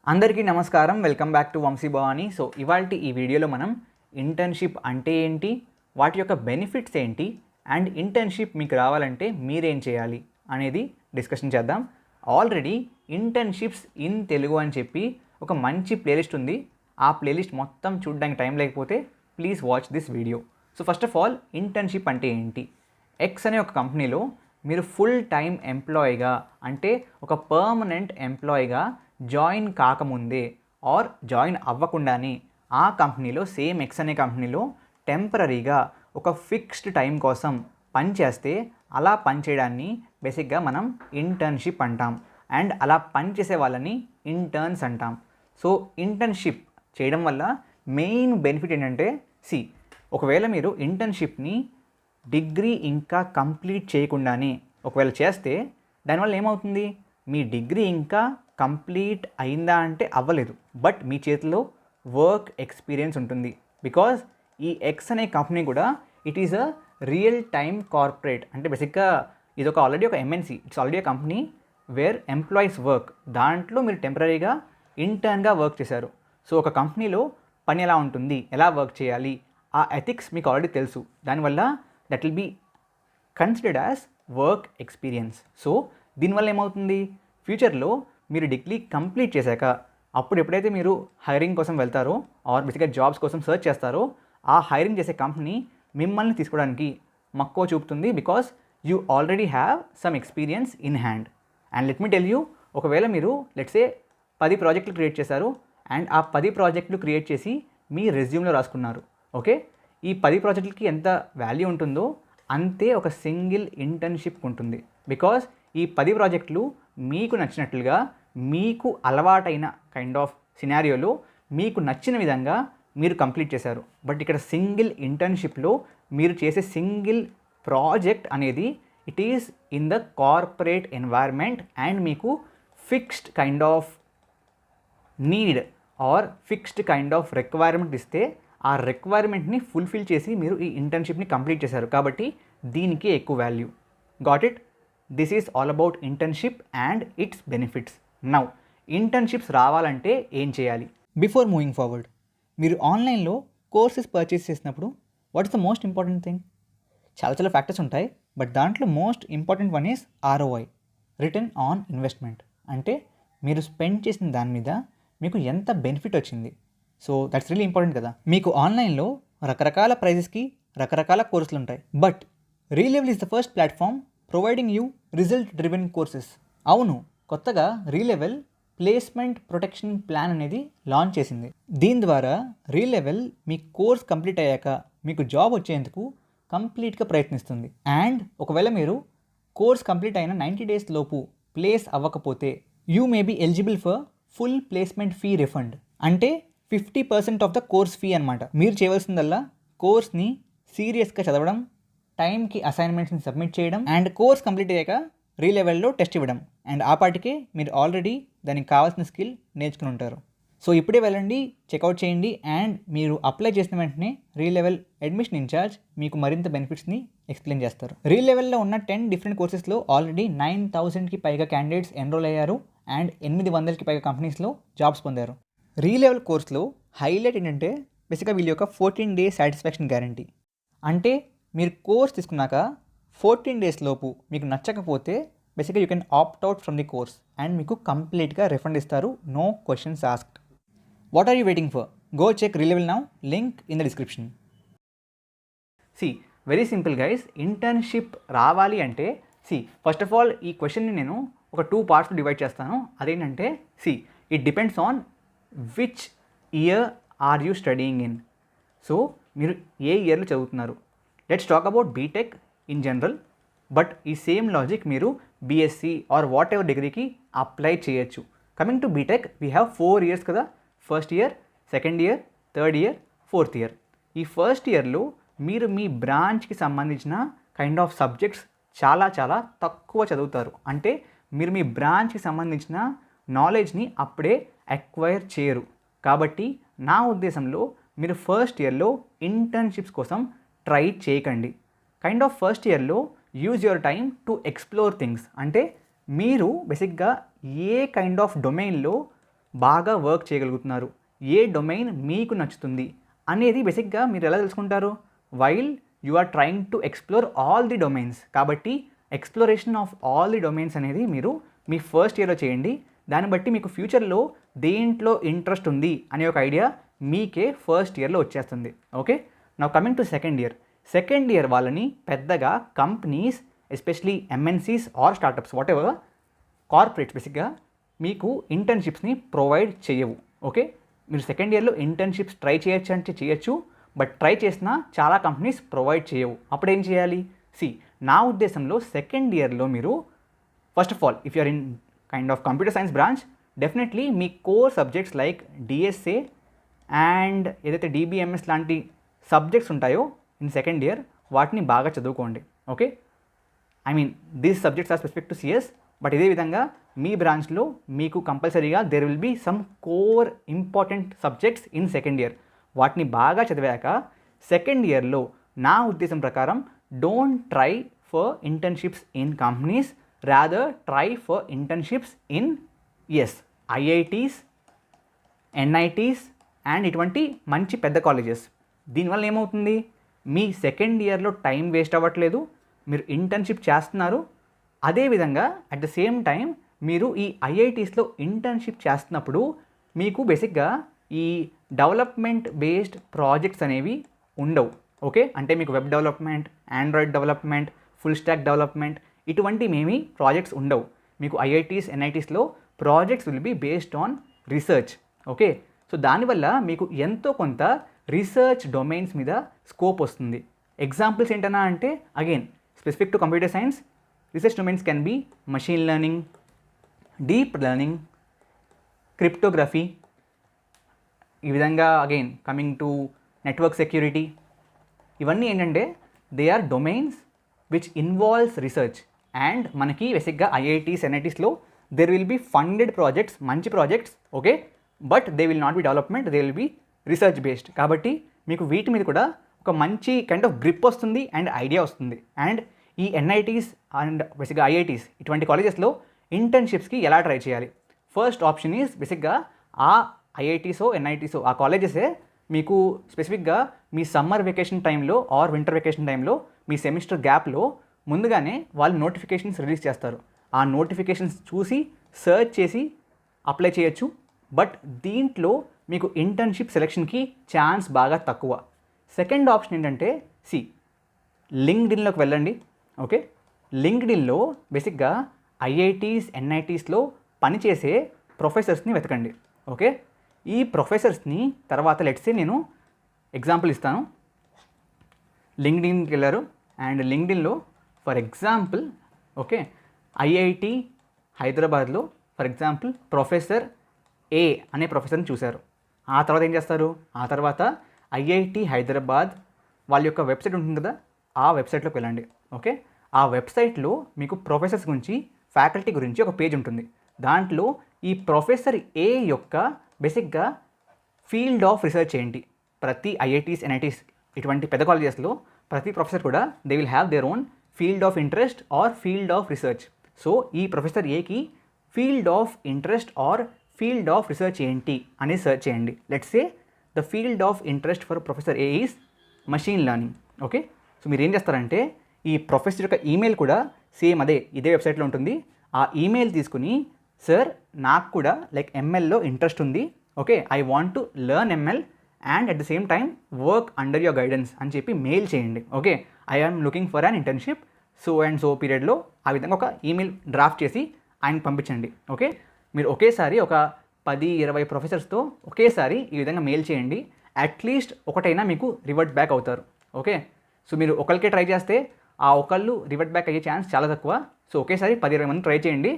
అందరికీ నమస్కారం. Welcome back to Vamshi Bhavani. So ఇవాల్టి ఈ వీడియోలో మనం ఇంటర్న్షిప్ అంటే ఏంటి, వాటి యొక్క బెనిఫిట్స్ ఏంటి, అండ్ ఇంటర్న్షిప్ మీకు రావాలంటే మీరేం చేయాలి అనేది డిస్కషన్ చేద్దాం. ఆల్రెడీ ఇంటర్న్షిప్స్ ఇన్ తెలుగు అని చెప్పి ఒక మంచి ప్లేలిస్ట్ ఉంది. ఆ ప్లేలిస్ట్ మొత్తం చూడడానికి టైం లేకపోతే please watch this video. So first of all internship అంటే ఏంటి? ఎక్స్ అనే ఒక కంపెనీలో మీరు ఫుల్ టైం ఎంప్లాయీగా అంటే ఒక పర్మనెంట్ ఎంప్లాయీగా జాయిన్ కాకముందే ఆర్ జాయిన్ అవ్వకుండానే ఆ కంపెనీలో సేమ్ ఎక్స్ అనే కంపెనీలో టెంపరీగా ఒక ఫిక్స్డ్ టైం కోసం పనిచేస్తే అలా పనిచేయడాన్ని బేసిక్గా మనం ఇంటర్న్షిప్ అంటాం. అండ్ అలా పనిచేసే వాళ్ళని ఇంటర్న్స్ అంటాం. సో ఇంటర్న్షిప్ చేయడం వల్ల మెయిన్ బెనిఫిట్ ఏంటంటే ఒకవేళ మీరు ఇంటర్న్షిప్ని డిగ్రీ ఇంకా కంప్లీట్ చేయకుండానే ఒకవేళ చేస్తే దానివల్ల ఏమవుతుంది, మీ డిగ్రీ ఇంకా కంప్లీట్ అయిందా అంటే అవ్వలేదు, బట్ మీ చేతిలో వర్క్ ఎక్స్పీరియన్స్ ఉంటుంది. బికాజ్ ఈ ఎక్స్ అనే కంపెనీ కూడా it is a real time corporate. అంటే బేసిక్గా ఇది ఆల్రెడీ ఒక MNC, it's already a company wear employees work. దాంట్లో మీరు టెంపరీగా ఇంటర్న్గా వర్క్ చేశారు. సో ఒక కంపెనీలో పని ఎలా ఉంటుంది, ఎలా వర్క్ చేయాలి, ఆ ఎథిక్స్ మీకు ఆల్రెడీ తెలుసు. దానివల్ల that will be considered as work experience. So దీనివల్ల ఏమవుతుంది, ఫ్యూచర్లో మీరు డిగ్రీ కంప్లీట్ చేశాక అప్పుడు ఎప్పుడైతే మీరు హైరింగ్ కోసం వెళ్తారో ఆర్ బేసిక్గా జాబ్స్ కోసం సెర్చ్ చేస్తారో ఆ హైరింగ్ చేసే కంపెనీ మిమ్మల్ని తీసుకోవడానికి మక్కువ చూపుతుంది. Because you already have some experience in hand. And let me tell you, ఒకవేళ మీరు లెట్సే 10 ప్రాజెక్టులు క్రియేట్ చేశారు అండ్ ఆ 10 ప్రాజెక్టులు క్రియేట్ చేసి మీ రెజ్యూమ్లో రాసుకున్నారు. ఓకే, ఈ 10 ప్రాజెక్టులకి ఎంత వాల్యూ ఉంటుందో అంతే ఒక సింగిల్ ఇంటర్న్షిప్ ఉంటుంది. బికాస్ ఈ 10 ప్రాజెక్టులు మీకు నచ్చినట్లుగా మీకు అలవాటైన కైండ్ ఆఫ్ సినారియోలో మీకు నచ్చిన విధంగా మీరు కంప్లీట్ చేశారు. బట్ ఇక్కడ సింగిల్ ఇంటర్న్షిప్లో మీరు చేసే సింగిల్ ప్రాజెక్ట్ అనేది it is in the corporate environment and మీకు fixed kind of need or fixed kind of requirement ఇస్తే ఆ రిక్వైర్మెంట్ని ఫుల్ఫిల్ చేసి మీరు ఈ ఇంటర్న్షిప్ని కంప్లీట్ చేశారు. కాబట్టి దీనికి ఎక్కువ value. Got it? This is all about internship and it's benefits. Now internships రావాలంటే ఏం చేయాలి? బిఫోర్ మూవింగ్ ఫార్వర్డ్, మీరు ఆన్లైన్లో కోర్సెస్ పర్చేస్ చేసినప్పుడు what is the most important thing? చాలా ఫ్యాక్టర్స్ ఉంటాయి, బట్ దాంట్లో most important one is ROI, return on investment. అంటే మీరు స్పెండ్ చేసిన దాని మీద మీకు ఎంత బెనిఫిట్ వచ్చింది. సో దట్స్ రియల్లీ ఇంపార్టెంట్ కదా. మీకు ఆన్లైన్లో రకరకాల ప్రైజెస్కి రకరకాల కోర్సులు ఉంటాయి, but రీలెవెల్ is the first platform providing you result driven courses. అవును, కొత్తగా రీలెవెల్ ప్లేస్మెంట్ ప్రొటెక్షన్ ప్లాన్ అనేది లాంచ్ చేసింది. దీని ద్వారా రీలెవెల్ మీ కోర్స్ కంప్లీట్ అయ్యాక మీకు జాబ్ వచ్చేందుకు కంప్లీట్గా ప్రయత్నిస్తుంది. అండ్ ఒకవేళ మీరు కోర్స్ కంప్లీట్ అయిన 90 days లోపు ప్లేస్ అవ్వకపోతే you may be eligible for full placement fee refund. అంటే 50% ఆఫ్ ద కోర్స్ ఫీ అనమాట. మీరు చేయవలసిందల్లా కోర్స్ని సీరియస్గా చదవడం, టైంకి అసైన్మెంట్స్ని సబ్మిట్ చేయడం అండ్ కోర్స్ కంప్లీట్ అయ్యాక రీలెవెల్లో టెస్ట్ ఇవ్వడం. అండ్ ఆ పాటికే మీరు ఆల్రెడీ దానికి కావాల్సిన స్కిల్ నేర్చుకుని ఉంటారు. సో ఇప్పుడే వెళ్ళండి, చెక్అవుట్ చేయండి అండ్ మీరు అప్లై చేసిన వెంటనే రీలెవెల్ అడ్మిషన్ ఇన్ఛార్జ్ మీకు మరింత బెనిఫిట్స్ని ఎక్స్ప్లెయిన్ చేస్తారు. రీలెవెల్లో ఉన్న 10 డిఫరెంట్ కోర్సెస్లో ఆల్రెడీ 9,000కి పైగా క్యాండిడేట్స్ ఎన్రోల్ అయ్యారు అండ్ 800కి పైగా కంపెనీస్లో జాబ్స్ పొందారు. రీలెవెల్ కోర్స్లో హైలైట్ ఏంటంటే బేసిక్గా వీళ్ళ యొక్క 14 days సాటిస్ఫాక్షన్ గ్యారంటీ. అంటే మీరు కోర్స్ తీసుకున్నాక 14 days లోపు మీకు నచ్చకపోతే బేసిక్గా you can opt out from the course and మీకు కంప్లీట్గా రిఫండ్ ఇస్తారు, no questions asked. What are you waiting for? Go check Relevel now, link in the description. Very simple guys, internship రావాలి అంటే ఫస్ట్ ఆఫ్ ఆల్ ఈ క్వశ్చన్ని నేను ఒక 2 parts divide చేస్తాను. అదేంటంటే it depends on which year are you studying in. So మీరు ఏ ఇయర్లో చదువుతున్నారు? Let's talk about BTech in general, but ఈ సేమ్ లాజిక్ మీరు బీఎస్సీ ఆర్ వాట్ ఎవర్ డిగ్రీకి అప్లై చేయొచ్చు. Coming to BTech we have 4 years కదా. First year, second year, third year, fourth year. ఈ ఫస్ట్ ఇయర్లో మీరు మీ బ్రాంచ్కి సంబంధించిన కైండ్ ఆఫ్ సబ్జెక్ట్స్ చాలా తక్కువ చదువుతారు. అంటే మీరు మీ బ్రాంచ్కి సంబంధించిన నాలెడ్జ్ని అప్పుడే అక్వైర్ చేయరు. కాబట్టి నా ఉద్దేశంలో మీరు ఫస్ట్ ఇయర్లో ఇంటర్న్షిప్స్ కోసం ట్రై చేయకండి. కైండ్ ఆఫ్ ఫస్ట్ ఇయర్లో use your time to explore things. అంటే మీరు బేసిక్గా ఏ కైండ్ ఆఫ్ డొమైన్లో బాగా వర్క్ చేయగలుగుతున్నారు, ఏ డొమైన్ మీకు నచ్చుతుంది అనేది బేసిక్గా మీరు ఎలా తెలుసుకుంటారు? While you are trying to explore all the domains. కాబట్టి exploration of all the domains అనేది మీరు మీ ఫస్ట్ ఇయర్లో చేయండి. దాన్ని బట్టి మీకు ఫ్యూచర్లో దేంట్లో ఇంట్రెస్ట్ ఉంది అనే ఒక ఐడియా మీకే ఫస్ట్ ఇయర్లో వచ్చేస్తుంది. Okay, now coming to second year వాళ్ళని పెద్దగా companies, especially MNCs or startups, whatever corporates బేసిక్గా మీకు ఇంటర్న్షిప్స్ని ప్రొవైడ్ చేయవు. ఓకే, మీరు సెకండ్ ఇయర్లో ఇంటర్న్షిప్స్ ట్రై చేయొచ్చు అంటే చేయొచ్చు, బట్ ట్రై చేసినా చాలా కంపెనీస్ ప్రొవైడ్ చేయవు. అప్పుడు ఏం చేయాలి? నా ఉద్దేశంలో సెకండ్ ఇయర్లో మీరు first of all if you are in kind of computer science branch, definitely మీ core subjects like DSA and ఏదైతే డిబిఎంఎస్ లాంటి సబ్జెక్ట్స్ ఉంటాయో ఇన్ సెకండ్ ఇయర్ వాటిని బాగా చదువుకోండి. Okay, I mean these subjects are specific to CS, but ఇదే విధంగా మీ బ్రాంచ్లో మీకు కంపల్సరీగా there will be some core important subjects in second year. వాటిని బాగా చదివాక సెకండ్ ఇయర్లో నా ఉద్దేశం ప్రకారం don't try for internships in companies, rather try for internships in IITs, NITs and ఇటువంటి మంచి పెద్ద కాలేజెస్. దీనివల్ల ఏమవుతుంది? మీ సెకండ్ ఇయర్లో టైం వేస్ట్ అవ్వట్లేదు, మీరు ఇంటర్న్షిప్ చేస్తున్నారు. అదేవిధంగా అట్ ద సేమ్ టైం మీరు ఈ ఐఐటీస్లో ఇంటర్న్షిప్ చేస్తున్నప్పుడు మీకు బేసిక్గా ఈ డెవలప్మెంట్ బేస్డ్ ప్రాజెక్ట్స్ అనేవి ఉండవు. ఓకే, అంటే మీకు web development, android development, full stack development ఇటువంటివేమీ ప్రాజెక్ట్స్ ఉండవు. మీకు ఐఐటీస్, ఎన్ఐటీస్లో projects will be based on research. Okay, so దానివల్ల మీకు ఎంతో కొంత రీసెర్చ్ డొమైన్స్ మీద స్కోప్ వస్తుంది. ఎగ్జాంపుల్స్ ఏంటన్నా అంటే again specific to computer science, research domains can be machine learning, deep learning, cryptography. ఈ విధంగా again coming to network security. ఇవన్నీ ఏంటంటే they are domains which involves research. And మనకి బేసిక్గా IITs, ఎన్ఐటీస్లో there will be funded projects, మంచి projects. Okay, but they will not be development, they will be research based. కాబట్టి మీకు వీటి మీద కూడా ఒక మంచి కైండ్ ఆఫ్ గ్రిప్ వస్తుంది అండ్ ఐడియా వస్తుంది. అండ్ ఈ ఎన్ఐటీస్ అండ్ బేసిక్గా ఐఐటీస్ ఇటువంటి కాలేజెస్లో ఇంటర్న్షిప్స్కి ఎలా ట్రై చేయాలి? ఫస్ట్ ఆప్షన్ ఈజ్ బేసిక్గా ఆ ఐఐటీసో, ఎన్ఐటీసో ఆ కాలేజెసే మీకు స్పెసిఫిక్గా మీ సమ్మర్ వెకేషన్ టైంలో ఆర్ వింటర్ వెకేషన్ టైంలో మీ సెమిస్టర్ గ్యాప్లో ముందుగానే వాళ్ళు నోటిఫికేషన్స్ రిలీజ్ చేస్తారు. ఆ నోటిఫికేషన్స్ చూసి సర్చ్ చేసి అప్లై చేయొచ్చు. బట్ దీంట్లో మీకు ఇంటర్న్షిప్ సెలెక్షన్కి ఛాన్స్ బాగా తక్కువ. సెకండ్ ఆప్షన్ ఏంటంటే లింక్డ్ఇన్లోకి వెళ్ళండి. ఓకే, లింక్డ్ఇన్లో బేసిక్గా ఐఐటీస్, ఎన్ఐటీస్లో పనిచేసే ప్రొఫెసర్స్ని వెతకండి. ఓకే, ఈ ప్రొఫెసర్స్ని తర్వాత లెట్సే నేను ఎగ్జాంపుల్ ఇస్తాను. లింక్డ్ఇన్కి వెళ్ళారు అండ్ లింక్డ్ఇన్లో ఫర్ ఎగ్జాంపుల్ ఓకే ఐఐటి హైదరాబాద్లో ఫర్ ఎగ్జాంపుల్ ప్రొఫెసర్ ఏ అనే ప్రొఫెసర్ని చూశారు. ఆ తర్వాత ఏం చేస్తారు? ఆ తర్వాత ఐఐటి హైదరాబాద్ వాళ్ళ యొక్క వెబ్సైట్ ఉంటుంది కదా, ఆ వెబ్సైట్లోకి వెళ్ళండి. ఓకే, ఆ వెబ్సైట్లో మీకు ప్రొఫెసర్స్ గురించి, ఫ్యాకల్టీ గురించి ఒక పేజ్ ఉంటుంది. దాంట్లో ఈ ప్రొఫెసర్ ఏ యొక్క బేసిక్గా ఫీల్డ్ ఆఫ్ రీసెర్చ్ ఏంటి? ప్రతి ఐఐటీస్, ఎన్ఐటీస్ ఇటువంటి పెద్ద కాలేజెస్లో ప్రతి ప్రొఫెసర్ కూడా they will have their own field of interest or field of research. So ఈ ప్రొఫెసర్ ఏకి field of interest or field of research ఏంటి అనేది సెర్చ్ చేయండి. Let's say the field of interest for professor A is machine learning. Okay, so మీరు ఏం చేస్తారంటే ఈ professor యొక్క ఈమెయిల్ కూడా సేమ్ ఇదే వెబ్సైట్లో ఉంటుంది. ఆ ఈమెయిల్ తీసుకుని సార్ నాకు కూడా లైక్ ఎంఎల్లో ఇంట్రెస్ట్ ఉంది, okay I want to learn ML and at the same time work under your guidance అని చెప్పి మెయిల్ చేయండి. Okay, I am looking for an internship so and so పీరియడ్లో ఆ విధంగా ఒక ఈమెయిల్ డ్రాఫ్ట్ చేసి ఆయనకు పంపించండి. ఓకే, మీరు ఒకేసారి ఒక 10-20 ప్రొఫెసర్స్తో ఒకేసారి ఈ విధంగా మెయిల్ చేయండి. అట్లీస్ట్ ఒకటైనా మీకు రివర్ట్ బ్యాక్ అవుతారు. ఓకే, సో మీరు ఒకరికే ట్రై చేస్తే ఆ ఒకళ్ళు రివర్ట్ బ్యాక్ అయ్యే ఛాన్స్ చాలా తక్కువ. సో ఒకేసారి 10-20 మంది ట్రై చేయండి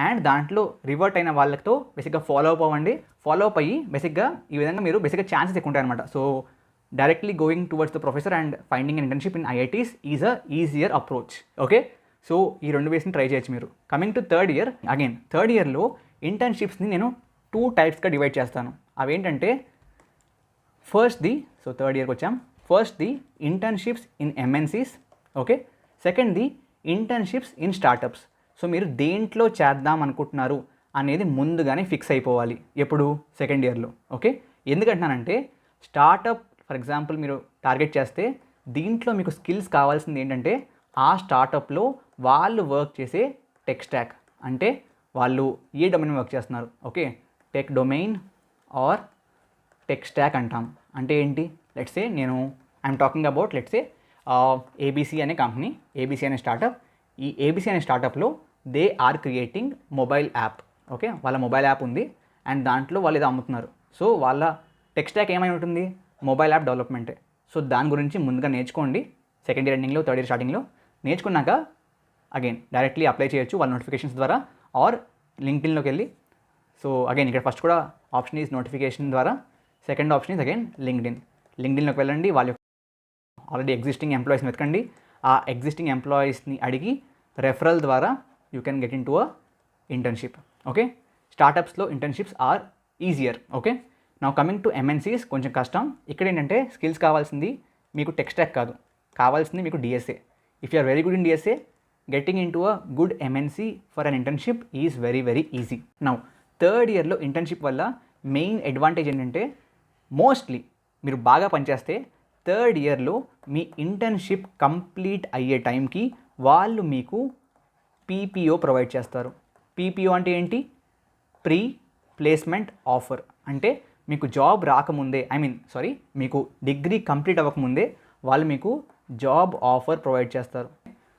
అండ్ దాంట్లో రివర్ట్ అయిన వాళ్ళతో బేసిక్గా ఫాలో అప్ అవ్వండి. ఫాలో అప్ అయ్యి బేసిక్గా ఈ విధంగా మీరు బేసిక్గా ఛాన్సెస్ ఎక్కువ ఉంటాయి అనమాట. So directly going towards the professor and finding an internship in IITs is a easier approach. Okay, so ఈ 2 వేస్ని ట్రై చేయొచ్చు మీరు. Coming to third year, again third ఇయర్లో ఇంటర్న్షిప్స్ని నేను 2 టైప్స్గా డివైడ్ చేస్తాను. అవేంటంటే ఫస్ట్ది, సో థర్డ్ ఇయర్కి వచ్చాం, ఫస్ట్ది ఇంటర్న్షిప్స్ ఇన్ ఎంఎన్సీస్. ఓకే, సెకండ్ది ఇంటర్న్షిప్స్ ఇన్ స్టార్టప్స్. సో మీరు దేంట్లో చేద్దాం అనుకుంటున్నారు అనేది ముందుగానే ఫిక్స్ అయిపోవాలి. ఎప్పుడు? సెకండ్ ఇయర్లో. ఓకే, ఎందుకంటున్నానంటే స్టార్టప్ ఫర్ ఎగ్జాంపుల్ మీరు టార్గెట్ చేస్తే దీంట్లో మీకు స్కిల్స్ కావాల్సింది ఏంటంటే ఆ స్టార్టప్లో వాళ్ళు వర్క్ చేసే టెక్ స్టాక్, అంటే వాళ్ళు ఏ డొమైన్ వర్క్ చేస్తున్నారు. Okay, tech domain or tech stack అంటాం. అంటే ఏంటి? Let's say I'm talking about let's say ABC అనే కంపెనీ, ఏబీసీ అనే స్టార్టప్. ఈ ఏబీసీ అనే స్టార్టప్లో they are creating mobile app. Okay, వాళ్ళ మొబైల్ యాప్ ఉంది అండ్ దాంట్లో వాళ్ళు ఏదో అమ్ముతున్నారు. సో వాళ్ళ టెక్ స్టాక్ ఏమై ఉంటుంది? Mobile app డెవలప్మెంటే. సో దాని గురించి ముందుగా నేర్చుకోండి. సెకండ్ ఇయర్ ఎండింగ్లో, థర్డ్ ఇయర్ స్టార్టింగ్లో నేర్చుకున్నాక అగైన్ డైరెక్ట్లీ అప్లై చేయొచ్చు వాళ్ళ నోటిఫికేషన్స్ ద్వారా ఆర్ లింక్డ్ఇన్లోకి వెళ్ళి. సో అగైన్ ఇక్కడ ఫస్ట్ కూడా ఆప్షన్ ఈజ్ నోటిఫికేషన్ ద్వారా, సెకండ్ ఆప్షన్ ఈజ్ అగైన్ లింక్డ్ఇన్లోకి వెళ్ళండి. వాళ్ళ ఆల్రెడీ ఎగ్జిస్టింగ్ ఎంప్లాయీస్ని వెతకండి. ఆ ఎగ్జిస్టింగ్ ఎంప్లాయీస్ని అడిగి రెఫరల్ ద్వారా you can get in to a internship. Okay, స్టార్టప్స్లో ఇంటర్న్షిప్స్ ఆర్ ఈజియర్. ఓకే, నా కమింగ్ టు ఎంఎన్సీస్ కొంచెం కష్టం. ఇక్కడ ఏంటంటే స్కిల్స్ కావాల్సింది మీకు టెక్ స్టాక్ కాదు, కావాల్సింది మీకు DSA. If you are very good in DSA, getting in to a good MNC for an internship is very very easy. Now third ఇయర్లో ఇంటర్న్షిప్ వల్ల మెయిన్ అడ్వాంటేజ్ ఏంటంటే మోస్ట్లీ మీరు బాగా పనిచేస్తే థర్డ్ ఇయర్లో మీ ఇంటర్న్షిప్ కంప్లీట్ అయ్యే టైంకి వాళ్ళు మీకు పీపీఓ ప్రొవైడ్ చేస్తారు. పీపీఓ అంటే ఏంటి? Pre placement offer. అంటే మీకు జాబ్ రాకముందే, మీకు డిగ్రీ కంప్లీట్ అవ్వకముందే వాళ్ళు మీకు జాబ్ ఆఫర్ ప్రొవైడ్ చేస్తారు.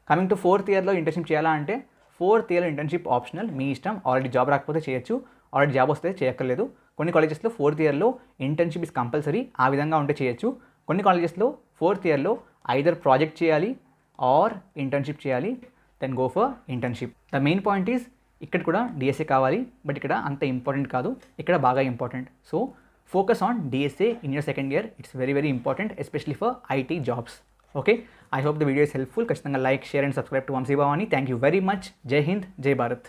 కమింగ్ టు ఫోర్త్ ఇయర్లో ఇంటర్న్షిప్ చేయాలా అంటే ఫోర్త్ ఇయర్లో ఇంటర్న్షిప్ ఆప్షనల్, మీ ఇష్టం. ఆల్రెడీ జాబ్ రాకపోతే చేయొచ్చు, ఆల్రెడీ జాబ్ వస్తే చేయక్కర్లేదు. కొన్ని కాలేజెస్లో ఫోర్త్ ఇయర్లో ఇంటర్న్షిప్ ఇస్ కంపల్సరీ, ఆ విధంగా ఉంటే చేయొచ్చు. కొన్ని కాలేజెస్లో ఫోర్త్ ఇయర్లో ఐదర్ ప్రాజెక్ట్ చేయాలి ఆర్ ఇంటర్న్షిప్ చేయాలి, then go for internship. The main point is ఇక్కడ కూడా డిఎస్ఏ కావాలి, బట్ ఇక్కడ అంత ఇంపార్టెంట్ కాదు, ఇక్కడ బాగా important. So focus on DSA in your second year. It's very very important, especially for IT jobs. Okay, I hope the video is helpful. ఖచ్చితంగా like, share and subscribe to Vamshi Bhavani. Thank you very much. Jai Hind, జై భారత్.